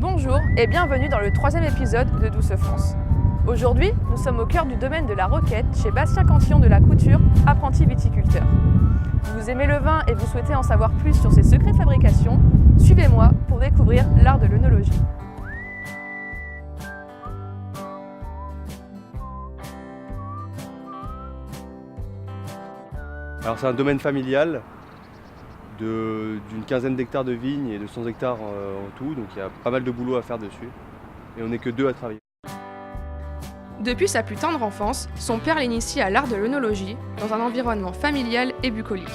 Bonjour et bienvenue dans le 3e épisode de Douce France. Aujourd'hui, nous sommes au cœur du domaine de la Roquette chez Bastien Cantillon de la Couture, apprenti viticulteur. Vous aimez le vin et vous souhaitez en savoir plus sur ses secrets de fabrication? Suivez-moi pour découvrir l'art de l'œnologie. Alors c'est un domaine familial d'une quinzaine d'hectares de vignes et de 100 hectares en tout, donc il y a pas mal de boulot à faire dessus. Et on n'est que 2 à travailler. Depuis sa plus tendre enfance, son père l'initie à l'art de l'œnologie dans un environnement familial et bucolique.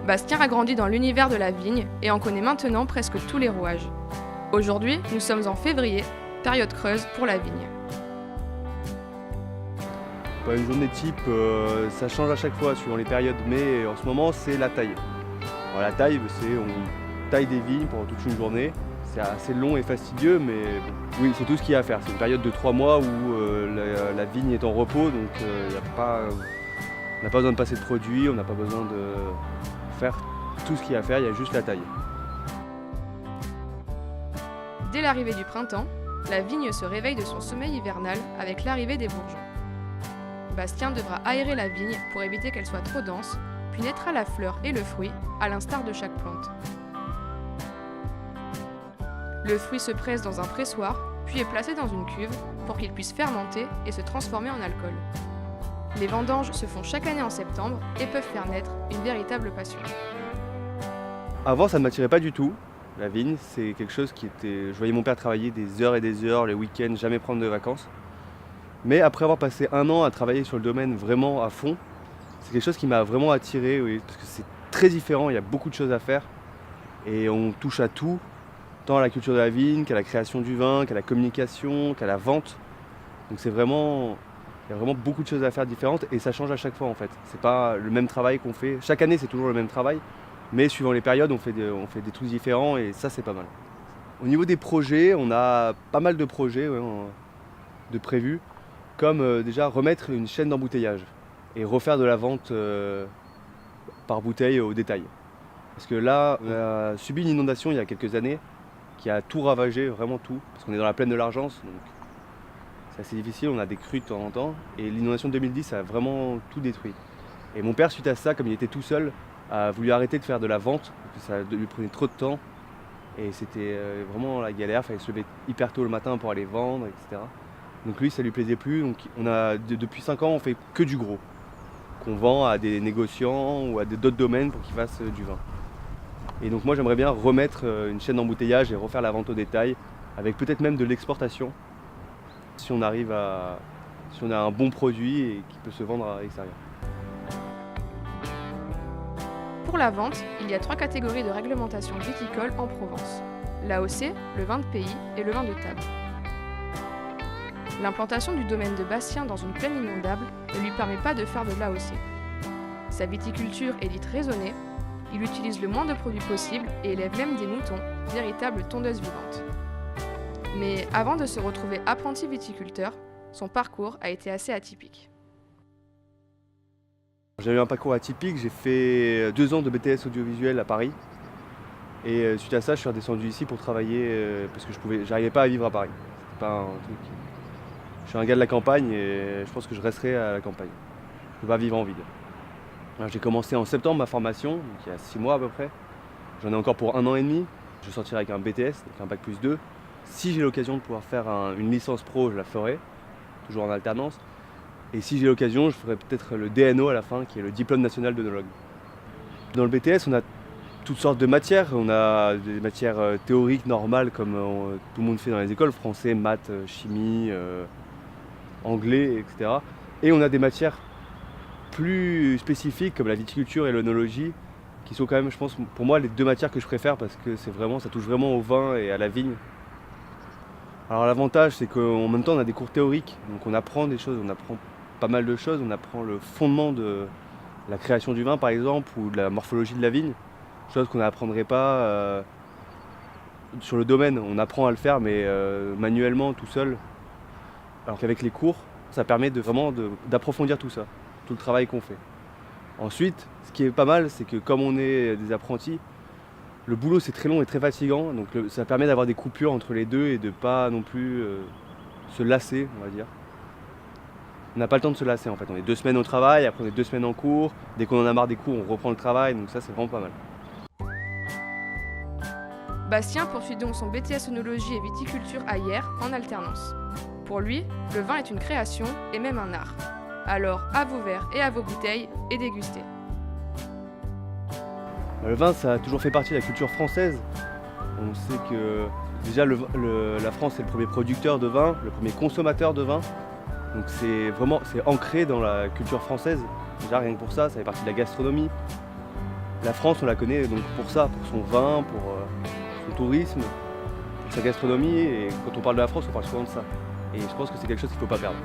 Bastien a grandi dans l'univers de la vigne et en connaît maintenant presque tous les rouages. Aujourd'hui, nous sommes en février, période creuse pour la vigne. Une journée type, ça change à chaque fois suivant les périodes, mais en ce moment c'est la taille. Alors, la taille, on taille des vignes pendant toute une journée. C'est assez long et fastidieux, mais bon, oui, c'est tout ce qu'il y a à faire. C'est une période de 3 mois où la vigne est en repos, donc on n'a pas besoin de passer de produits, on n'a pas besoin de faire tout ce qu'il y a à faire, il y a juste la taille. Dès l'arrivée du printemps, la vigne se réveille de son sommeil hivernal avec l'arrivée des bourgeons. Bastien devra aérer la vigne pour éviter qu'elle soit trop dense, puis naîtra la fleur et le fruit, à l'instar de chaque plante. Le fruit se presse dans un pressoir, puis est placé dans une cuve pour qu'il puisse fermenter et se transformer en alcool. Les vendanges se font chaque année en septembre et peuvent faire naître une véritable passion. Avant, ça ne m'attirait pas du tout. La vigne, c'est quelque chose qui était... Je voyais mon père travailler des heures et des heures, les week-ends, jamais prendre de vacances. Mais après avoir passé 1 an à travailler sur le domaine vraiment à fond, c'est quelque chose qui m'a vraiment attiré, oui, parce que c'est très différent, il y a beaucoup de choses à faire. Et on touche à tout, tant à la culture de la vigne, qu'à la création du vin, qu'à la communication, qu'à la vente. Donc il y a vraiment beaucoup de choses à faire différentes et ça change à chaque fois en fait. C'est pas le même travail qu'on fait. Chaque année c'est toujours le même travail, mais suivant les périodes on fait des trucs différents et ça c'est pas mal. Au niveau des projets, on a pas mal de projets de prévus, comme déjà remettre une chaîne d'embouteillage et refaire de la vente par bouteille au détail. Parce que là, on a subi une inondation il y a quelques années qui a tout ravagé, vraiment tout, parce qu'on est dans la plaine de l'Argence, donc c'est assez difficile, on a des crues de temps en temps, et l'inondation de 2010 a vraiment tout détruit. Et mon père, suite à ça, comme il était tout seul, a voulu arrêter de faire de la vente, parce que ça lui prenait trop de temps, et c'était vraiment la galère, il fallait se lever hyper tôt le matin pour aller vendre, etc. Donc lui, ça lui plaisait plus, donc depuis 5 ans, on fait que du gros, qu'on vend à des négociants ou à d'autres domaines pour qu'ils fassent du vin. Et donc moi j'aimerais bien remettre une chaîne d'embouteillage et refaire la vente au détail, avec peut-être même de l'exportation, si on a un bon produit et qui peut se vendre à l'extérieur. Pour la vente, il y a 3 catégories de réglementation viticole en Provence: l'AOC, le vin de pays et le vin de table. L'implantation du domaine de Bastien dans une plaine inondable ne lui permet pas de faire de l'AOC. Sa viticulture est dite raisonnée, il utilise le moins de produits possible et élève même des moutons, véritables tondeuses vivantes. Mais avant de se retrouver apprenti viticulteur, son parcours a été assez atypique. J'ai eu un parcours atypique, j'ai fait 2 ans de BTS audiovisuel à Paris. Et suite à ça, je suis redescendu ici pour travailler parce que j'arrivais pas à vivre à Paris. C'était pas un truc. Je suis un gars de la campagne et je pense que je resterai à la campagne. Je peux pas vivre en ville. Alors, j'ai commencé en septembre ma formation, donc il y a 6 mois à peu près. J'en ai encore pour 1 an et demi. Je sortirai avec un BTS, avec un bac+2. Si j'ai l'occasion de pouvoir faire une licence pro, je la ferai, toujours en alternance. Et si j'ai l'occasion, je ferai peut-être le DNO à la fin, qui est le diplôme national d'œnologue. Dans le BTS, on a toutes sortes de matières. On a des matières théoriques normales, comme tout le monde fait dans les écoles, français, maths, chimie, anglais, etc. Et on a des matières plus spécifiques, comme la viticulture et l'œnologie, qui sont quand même, je pense, pour moi, les 2 matières que je préfère parce que ça touche vraiment au vin et à la vigne. Alors l'avantage, c'est qu'en même temps, on a des cours théoriques, donc on apprend des choses, on apprend pas mal de choses, on apprend le fondement de la création du vin, par exemple, ou de la morphologie de la vigne, chose qu'on n'apprendrait pas sur le domaine. On apprend à le faire, mais manuellement, tout seul. Alors qu'avec les cours, ça permet vraiment d'approfondir tout ça, tout le travail qu'on fait. Ensuite, ce qui est pas mal, c'est que comme on est des apprentis, Le boulot c'est très long et très fatigant, donc ça permet d'avoir des coupures entre les deux et de pas non plus se lasser, on va dire. On n'a pas le temps de se lasser en fait, on est 2 semaines au travail, après on est 2 semaines en cours, dès qu'on en a marre des cours on reprend le travail, donc ça c'est vraiment pas mal. Bastien poursuit donc son BTS œnologie et viticulture à Hyères en alternance. Pour lui, le vin est une création et même un art. Alors à vos verres et à vos bouteilles et dégustez. Le vin ça a toujours fait partie de la culture française. On sait que déjà la France est le premier producteur de vin, le premier consommateur de vin. Donc c'est ancré dans la culture française. Déjà rien que pour ça, ça fait partie de la gastronomie. La France on la connaît donc pour ça, pour son vin, pour son tourisme, pour sa gastronomie. Et quand on parle de la France on parle souvent de ça. Et je pense que c'est quelque chose qu'il ne faut pas perdre.